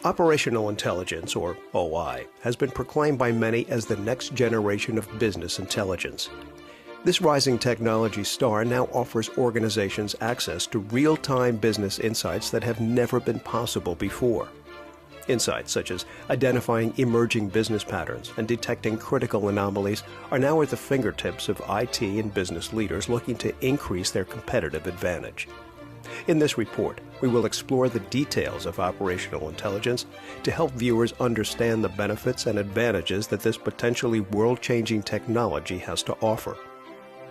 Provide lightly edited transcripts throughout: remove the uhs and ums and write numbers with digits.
Operational intelligence, or OI, has been proclaimed by many as the next generation of business intelligence. This rising technology star now offers organizations access to real-time business insights that have never been possible before. Insights such as identifying emerging business patterns and detecting critical anomalies are now at the fingertips of IT and business leaders looking to increase their competitive advantage. In this report, we will explore the details of operational intelligence to help viewers understand the benefits and advantages that this potentially world-changing technology has to offer.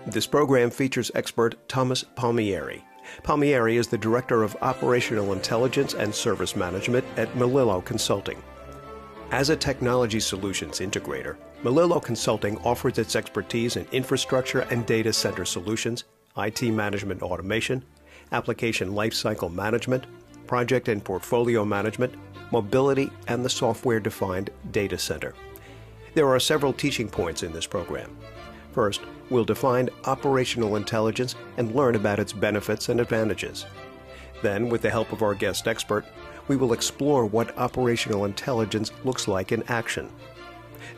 This program features expert Thomas Palmieri. Palmieri is the Director of Operational Intelligence and Service Management at Melillo Consulting. As a technology solutions integrator, Melillo Consulting offers its expertise in infrastructure and data center solutions, IT management automation, application lifecycle management, project and portfolio management, mobility, and the software-defined data center. There are several teaching points in this program. First, we'll define operational intelligence and learn about its benefits and advantages. Then, with the help of our guest expert, we will explore what operational intelligence looks like in action.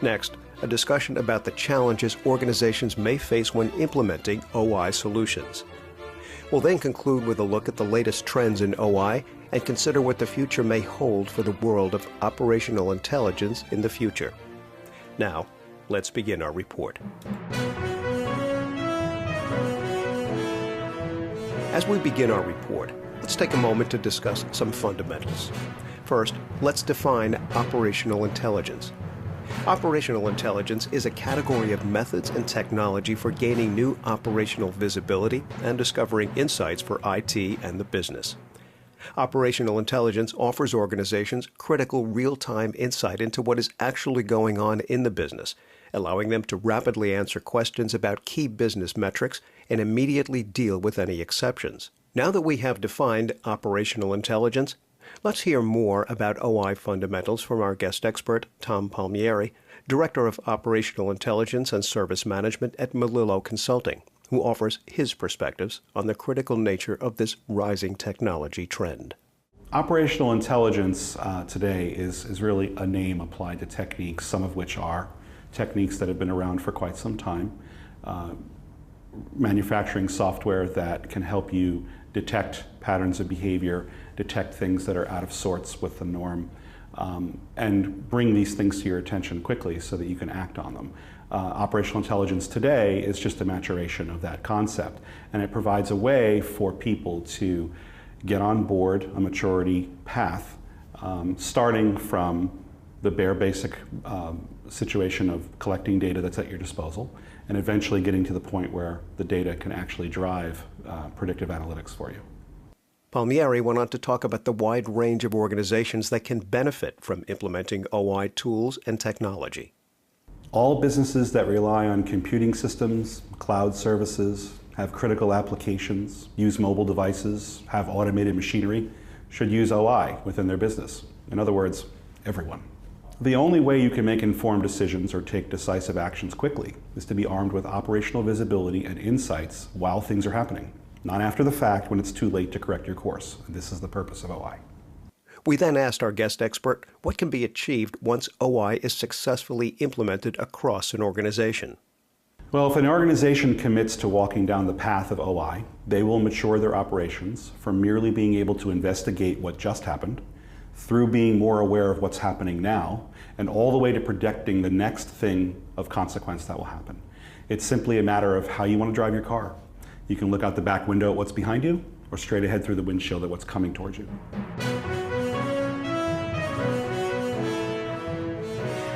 Next, a discussion about the challenges organizations may face when implementing OI solutions. We'll then conclude with a look at the latest trends in OI and consider what the future may hold for the world of operational intelligence in the future. Now, let's begin our report. As we begin our report, let's take a moment to discuss some fundamentals. First, let's define operational intelligence. Operational intelligence is a category of methods and technology for gaining new operational visibility and discovering insights for IT and the business. Operational intelligence offers organizations critical real-time insight into what is actually going on in the business, allowing them to rapidly answer questions about key business metrics and immediately deal with any exceptions. Now that we have defined operational intelligence, let's hear more about OI fundamentals from our guest expert, Tom Palmieri, Director of Operational Intelligence and Service Management at Melillo Consulting, who offers his perspectives on the critical nature of this rising technology trend. Operational intelligence today is really a name applied to techniques, some of which are techniques that have been around for quite some time. Manufacturing software that can help you detect patterns of behavior, detect things that are out of sorts with the norm, and bring these things to your attention quickly so that you can act on them. Operational intelligence today is just a maturation of that concept, and it provides a way for people to get on board a maturity path, starting from the bare basic situation of collecting data that's at your disposal, and eventually getting to the point where the data can actually drive predictive analytics for you. Palmieri went on to talk about the wide range of organizations that can benefit from implementing OI tools and technology. All businesses that rely on computing systems, cloud services, have critical applications, use mobile devices, have automated machinery, should use OI within their business. In other words, everyone. The only way you can make informed decisions or take decisive actions quickly is to be armed with operational visibility and insights while things are happening, not after the fact when it's too late to correct your course. And this is the purpose of OI. We then asked our guest expert what can be achieved once OI is successfully implemented across an organization. Well, if an organization commits to walking down the path of OI, they will mature their operations from merely being able to investigate what just happened, through being more aware of what's happening now, and all the way to predicting the next thing of consequence that will happen. It's simply a matter of how you want to drive your car. You can look out the back window at what's behind you, or straight ahead through the windshield at what's coming towards you.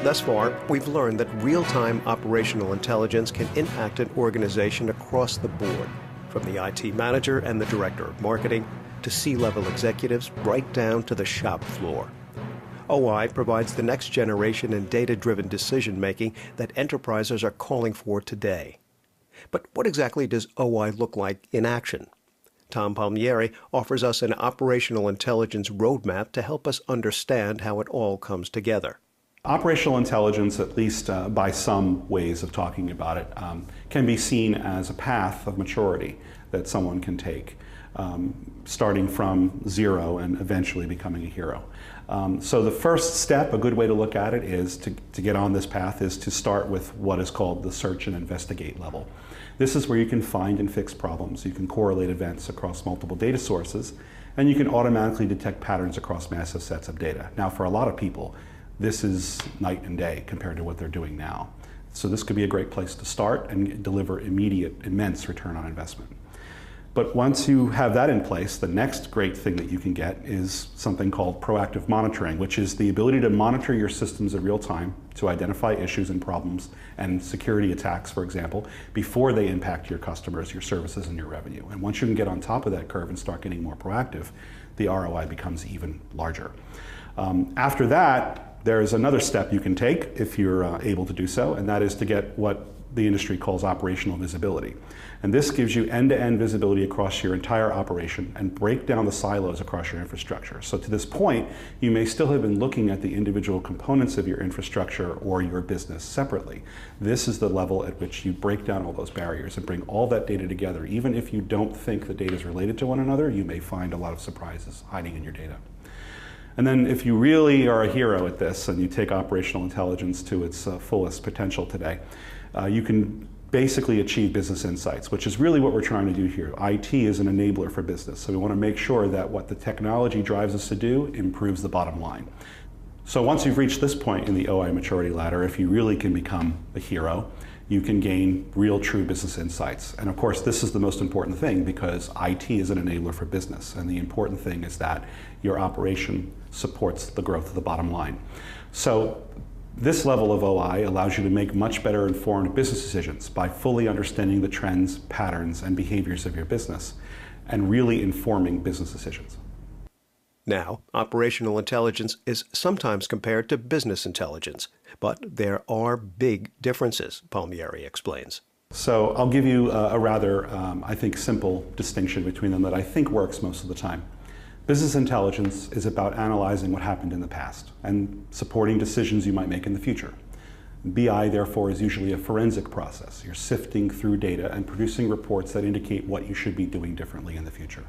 Thus far, we've learned that real-time operational intelligence can impact an organization across the board, from the IT manager and the director of marketing to C-level executives right down to the shop floor. OI provides the next generation in data-driven decision-making that enterprises are calling for today. But what exactly does OI look like in action? Tom Palmieri offers us an operational intelligence roadmap to help us understand how it all comes together. Operational intelligence, at least by some ways of talking about it, can be seen as a path of maturity. that someone can take, starting from zero and eventually becoming a hero. So the first step, a good way to look at it, is to get on this path is to start with what is called the search and investigate level. This is where you can find and fix problems. You can correlate events across multiple data sources, and you can automatically detect patterns across massive sets of data. Now, for a lot of people, this is night and day compared to what they're doing now. So this could be a great place to start and deliver immediate, immense return on investment. But once you have that in place, the next great thing that you can get is something called proactive monitoring, which is the ability to monitor your systems in real time to identify issues and problems and security attacks, for example, before they impact your customers, your services, and your revenue. And once you can get on top of that curve and start getting more proactive, the ROI becomes even larger. After that, there is another step you can take if you're able to do so, and that is to get what the industry calls operational visibility. And this gives you end-to-end visibility across your entire operation and break down the silos across your infrastructure. So to this point, you may still have been looking at the individual components of your infrastructure or your business separately. This is the level at which you break down all those barriers and bring all that data together. Even if you don't think the data is related to one another, you may find a lot of surprises hiding in your data. And then if you really are a hero at this and you take operational intelligence to its fullest potential today, you can basically achieve business insights, which is really what we're trying to do here. IT is an enabler for business, so we want to make sure that what the technology drives us to do improves the bottom line. So once you've reached this point in the OI maturity ladder, if you really can become a hero, you can gain real, true business insights. And of course, this is the most important thing because IT is an enabler for business. And the important thing is that your operation supports the growth of the bottom line. So this level of OI allows you to make much better informed business decisions by fully understanding the trends, patterns, and behaviors of your business and really informing business decisions. Now, operational intelligence is sometimes compared to business intelligence, but there are big differences, Palmieri explains. So I'll give you a rather, I think, simple distinction between them that I think works most of the time. Business intelligence is about analyzing what happened in the past and supporting decisions you might make in the future. BI, therefore, is usually a forensic process. You're sifting through data and producing reports that indicate what you should be doing differently in the future.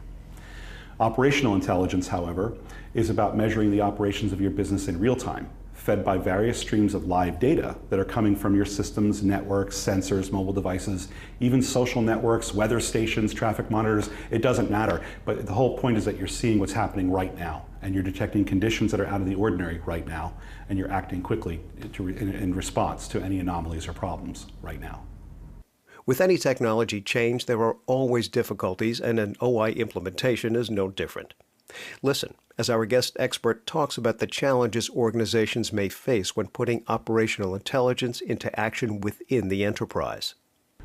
Operational intelligence, however, is about measuring the operations of your business in real time, fed by various streams of live data that are coming from your systems, networks, sensors, mobile devices, even social networks, weather stations, traffic monitors. It doesn't matter. But the whole point is that you're seeing what's happening right now, and you're detecting conditions that are out of the ordinary right now, and you're acting quickly in response to any anomalies or problems right now. With any technology change, there are always difficulties, and an OI implementation is no different. Listen as our guest expert talks about the challenges organizations may face when putting operational intelligence into action within the enterprise.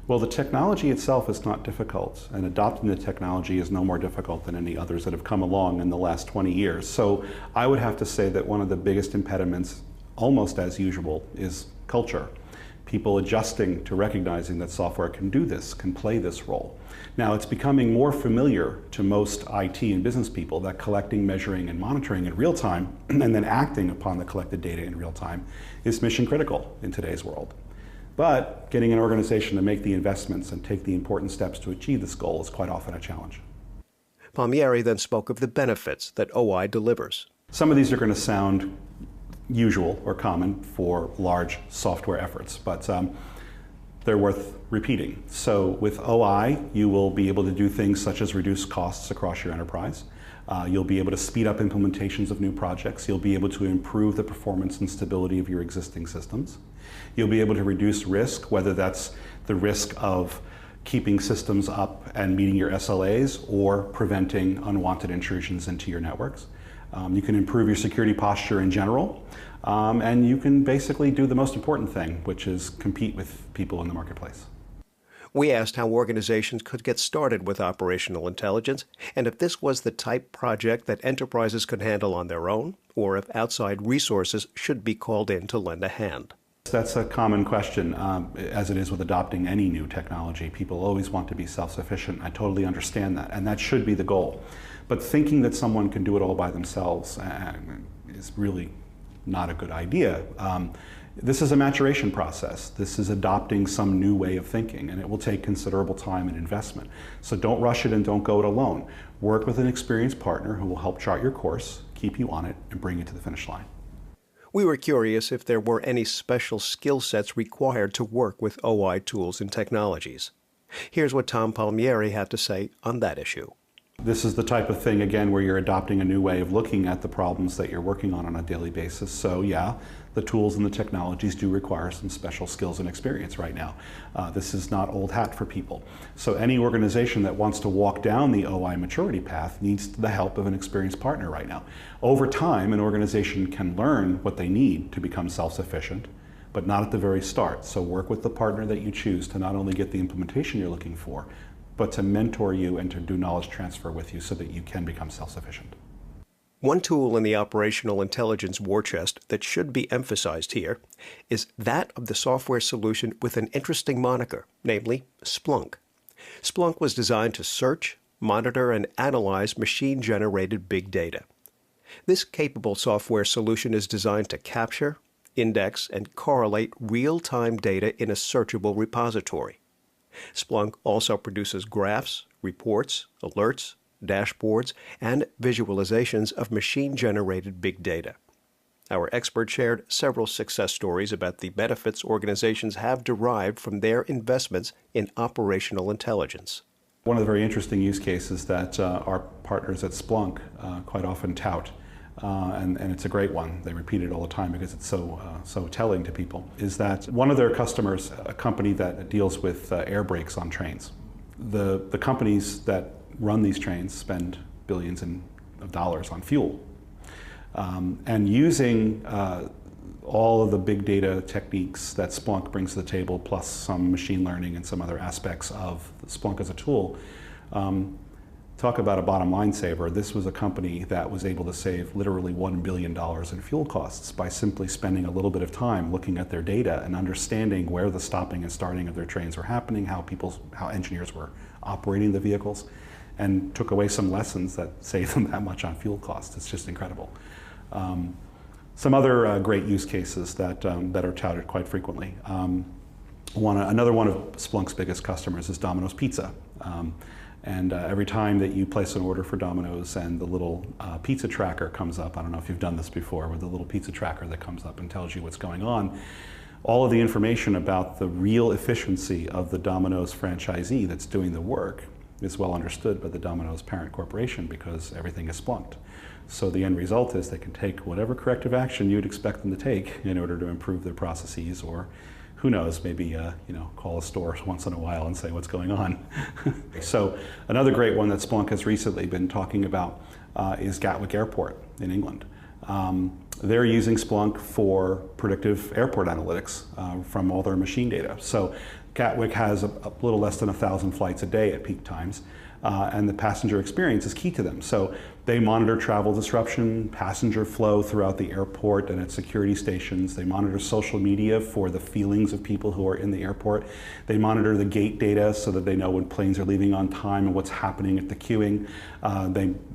Well, the technology itself is not difficult, and adopting the technology is no more difficult than any others that have come along in the last 20 years. So I would have to say that one of the biggest impediments, almost as usual, is culture. People adjusting to recognizing that software can do this, can play this role. Now, it's becoming more familiar to most IT and business people that collecting, measuring, and monitoring in real time, and then acting upon the collected data in real time, is mission critical in today's world. But getting an organization to make the investments and take the important steps to achieve this goal is quite often a challenge. Palmieri then spoke of the benefits that OI delivers. Some of these are going to sound usual or common for large software efforts, but they're worth repeating. So with OI, you will be able to do things such as reduce costs across your enterprise. You'll be able to speed up implementations of new projects. You'll be able to improve the performance and stability of your existing systems. You'll be able to reduce risk, whether that's the risk of keeping systems up and meeting your SLAs or preventing unwanted intrusions into your networks. You can improve your security posture in general, and you can basically do the most important thing, which is compete with people in the marketplace. We asked how organizations could get started with operational intelligence, and if this was the type project that enterprises could handle on their own, or if outside resources should be called in to lend a hand. That's a common question, as it is with adopting any new technology. People always want to be self-sufficient. I totally understand that, and that should be the goal. But thinking that someone can do it all by themselves is really not a good idea. This is a maturation process. This is adopting some new way of thinking, and it will take considerable time and investment. So don't rush it and don't go it alone. Work with an experienced partner who will help chart your course, keep you on it, and bring you to the finish line. We were curious if there were any special skill sets required to work with OI tools and technologies. Here's what Tom Palmieri had to say on that issue. This is the type of thing, again, where you're adopting a new way of looking at the problems that you're working on a daily basis. So yeah, the tools and the technologies do require some special skills and experience right now. This is not old hat for people. So any organization that wants to walk down the OI maturity path needs the help of an experienced partner right now. Over time, an organization can learn what they need to become self-sufficient, but not at the very start. So work with the partner that you choose to not only get the implementation you're looking for, but to mentor you and to do knowledge transfer with you so that you can become self-sufficient. One tool in the operational intelligence war chest that should be emphasized here is that of the software solution with an interesting moniker, namely Splunk. Splunk was designed to search, monitor, and analyze machine-generated big data. This capable software solution is designed to capture, index, and correlate real-time data in a searchable repository. Splunk also produces graphs, reports, alerts, dashboards, and visualizations of machine-generated big data. Our expert shared several success stories about the benefits organizations have derived from their investments in operational intelligence. One of the very interesting use cases that our partners at Splunk quite often tout, and it's a great one, they repeat it all the time because it's so telling to people, is that one of their customers, a company that deals with air brakes on trains. The companies that run these trains spend billions of dollars on fuel. And using all of the big data techniques that Splunk brings to the table, plus some machine learning and some other aspects of Splunk as a tool, talk about a bottom line saver. This was a company that was able to save literally $1 billion in fuel costs by simply spending a little bit of time looking at their data and understanding where the stopping and starting of their trains were happening, how engineers were operating the vehicles, and took away some lessons that saved them that much on fuel costs. It's just incredible. Some other great use cases that are touted quite frequently. Another one of Splunk's biggest customers is Domino's Pizza. And every time that you place an order for Domino's and the little pizza tracker comes up, I don't know if you've done this before, with the little pizza tracker that comes up and tells you what's going on, all of the information about the real efficiency of the Domino's franchisee that's doing the work is well understood by the Domino's parent corporation because everything is Splunked. So the end result is they can take whatever corrective action you'd expect them to take in order to improve their processes, or who knows, maybe call a store once in a while and say what's going on. So another great one that Splunk has recently been talking about is Gatwick Airport in England. They're using Splunk for predictive airport analytics from all their machine data. So Gatwick has a little less than 1,000 flights a day at peak times, and the passenger experience is key to them. So they monitor travel disruption, passenger flow throughout the airport and at security stations. They monitor social media for the feelings of people who are in the airport. They monitor the gate data so that they know when planes are leaving on time and what's happening at the queuing.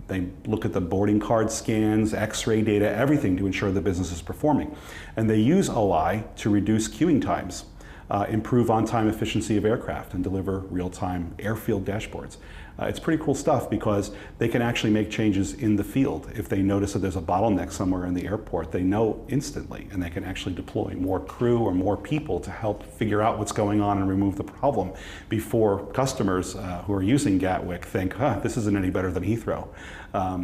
They look at the boarding card scans, x-ray data, everything to ensure the business is performing. And they use OI to reduce queuing times, improve on-time efficiency of aircraft, and deliver real-time airfield dashboards. It's pretty cool stuff because they can actually make changes in the field. If they notice that there's a bottleneck somewhere in the airport, they know instantly, and they can actually deploy more crew or more people to help figure out what's going on and remove the problem before customers who are using Gatwick think, this isn't any better than Heathrow.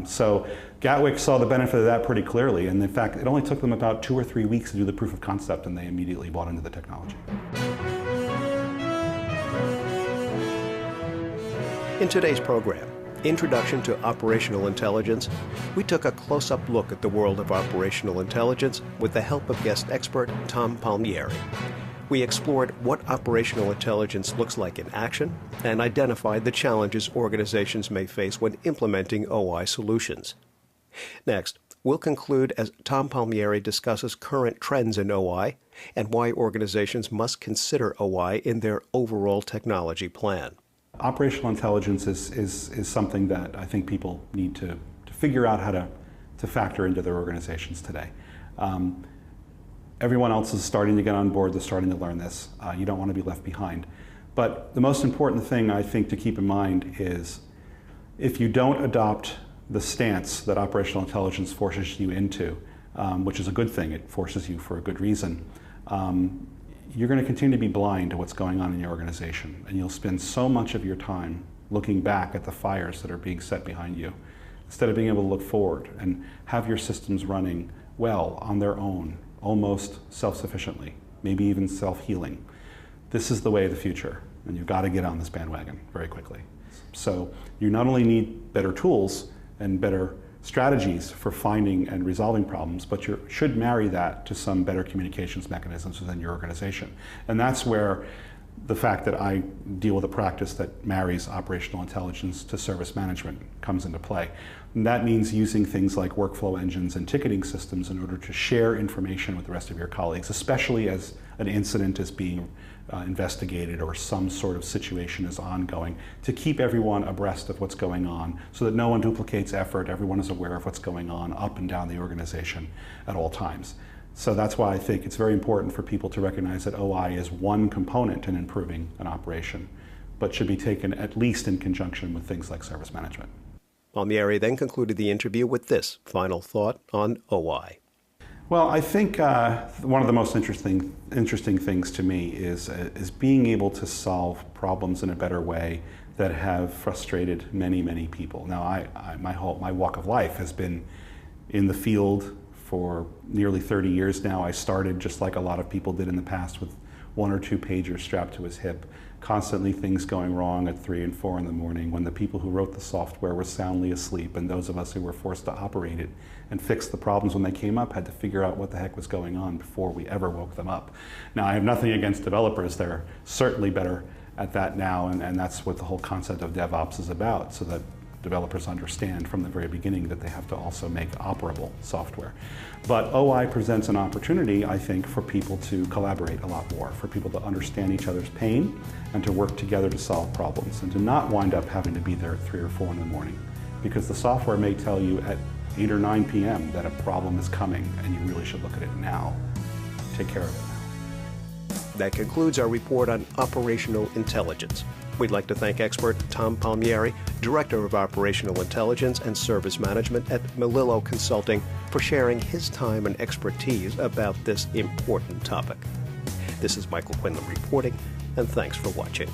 So Gatwick saw the benefit of that pretty clearly, and in fact, it only took them about 2 or 3 weeks to do the proof of concept, and they immediately bought into the technology. In today's program, Introduction to Operational Intelligence, we took a close-up look at the world of operational intelligence with the help of guest expert Tom Palmieri. We explored what operational intelligence looks like in action and identified the challenges organizations may face when implementing OI solutions. Next, we'll conclude as Tom Palmieri discusses current trends in OI and why organizations must consider OI in their overall technology plan. Operational intelligence is something that I think people need to figure out how to factor into their organizations today. Everyone else is starting to get on board, they're starting to learn this. You don't want to be left behind. But the most important thing I think to keep in mind is if you don't adopt the stance that operational intelligence forces you into, which is a good thing, it forces you for a good reason, you're going to continue to be blind to what's going on in your organization. And you'll spend so much of your time looking back at the fires that are being set behind you, instead of being able to look forward and have your systems running well on their own, almost self-sufficiently, maybe even self-healing. This is the way of the future, and you've got to get on this bandwagon very quickly. So you not only need better tools and better strategies for finding and resolving problems, but you should marry that to some better communications mechanisms within your organization. And that's where the fact that I deal with a practice that marries operational intelligence to service management comes into play. And that means using things like workflow engines and ticketing systems in order to share information with the rest of your colleagues, especially as an incident is being investigated or some sort of situation is ongoing, to keep everyone abreast of what's going on so that no one duplicates effort, everyone is aware of what's going on up and down the organization at all times. So that's why I think it's very important for people to recognize that OI is one component in improving an operation, but should be taken at least in conjunction with things like service management. Palmieri then concluded the interview with this final thought on OI. Well, I think one of the most interesting things to me is being able to solve problems in a better way that have frustrated many, many people. Now, my walk of life has been in the field for nearly 30 years now. I started just like a lot of people did in the past with 1 or 2 pagers strapped to his hip, constantly things going wrong at 3 and 4 in the morning when the people who wrote the software were soundly asleep, and those of us who were forced to operate it and fix the problems when they came up had to figure out what the heck was going on before we ever woke them up. Now, I have nothing against developers. They're certainly better at that now, and that's what the whole concept of DevOps is about, so that developers understand from the very beginning that they have to also make operable software. But OI presents an opportunity, I think, for people to collaborate a lot more, for people to understand each other's pain and to work together to solve problems, and to not wind up having to be there at 3 or 4 in the morning, because the software may tell you at 8 or 9 p.m. that a problem is coming and you really should look at it now. Take care of it now. That concludes our report on operational intelligence. We'd like to thank expert Tom Palmieri, Director of Operational Intelligence and Service Management at Melillo Consulting, for sharing his time and expertise about this important topic. This is Michael Quinlan reporting, and thanks for watching.